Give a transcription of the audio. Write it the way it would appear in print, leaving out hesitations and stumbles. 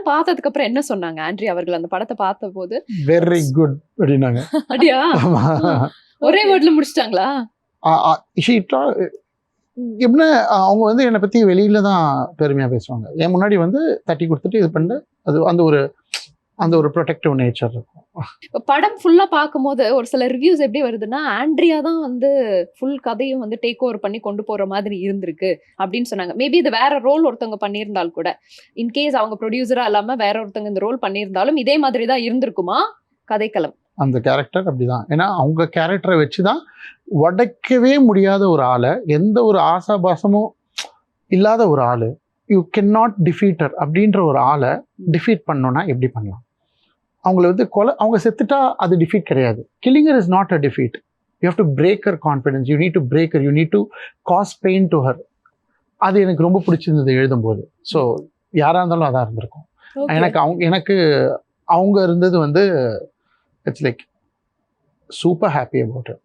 படம் பார்த்ததுக்கு அப்புறம் என்ன சொன்னாங்க ஆண்ட்ரி அவர்கள் அந்த படத்தை பார்த்த போது? வெரி குட் அப்படின்னாங்க. அப்படியா? ஒரே வேர்ட்ல முடிச்சிட்டாங்களா? எப்படின்னா அவங்க வந்து என்னை பற்றி வெளியில தான் பெருமையாக பேசுவாங்க. என் முன்னாடி வந்து தட்டி கொடுத்துட்டு இது பண்ணு, அது அந்த ஒரு ப்ரொடெக்டிவ் நேச்சர் இருக்கும். படம் ஃபுல்லா பார்க்கும்போது ஒரு சில ரிவ்யூஸ் எப்படி வருதுன்னா, ஆண்ட்ரியா தான் வந்து ஃபுல் கதையும் வந்து டேக் ஓவர் பண்ணி கொண்டு போற மாதிரி இருந்திருக்கு அப்படின்னு சொன்னாங்க. மேபி இது வேற ரோல் ஒருத்தவங்க பண்ணியிருந்தால் கூட, இன்கேஸ் அவங்க ப்ரொடியூசரா இல்லாம வேற ஒருத்தவங்க இந்த ரோல் பண்ணியிருந்தாலும் இதே மாதிரி தான் இருந்திருக்குமா கதைக்களம்? அந்த கேரக்டர் அப்படிதான். ஏன்னா அவங்க கேரக்டரை வச்சுதான் உடைக்கவே முடியாத ஒரு ஆளை, எந்த ஒரு ஆசாபாசமும் இல்லாத ஒரு ஆளு, யூ கேன் நாட் டிஃபீட்டர் அப்படின்ற ஒரு ஆளை டிஃபீட் பண்ணோன்னா எப்படி பண்ணலாம்? அவங்கள வந்து அவங்க செத்துட்டா அது டிஃபீட் கிடையாது. Killing her is not a defeat. You have to break her confidence, you need to break her, you need to cause pain to her. அது எனக்கு ரொம்ப பிடிச்சிருந்தது எழுதும்போது. ஸோ யாராக இருந்தாலும் அதான் இருந்திருக்கும். எனக்கு அவங்க இருந்தது வந்து it's like super happy about it.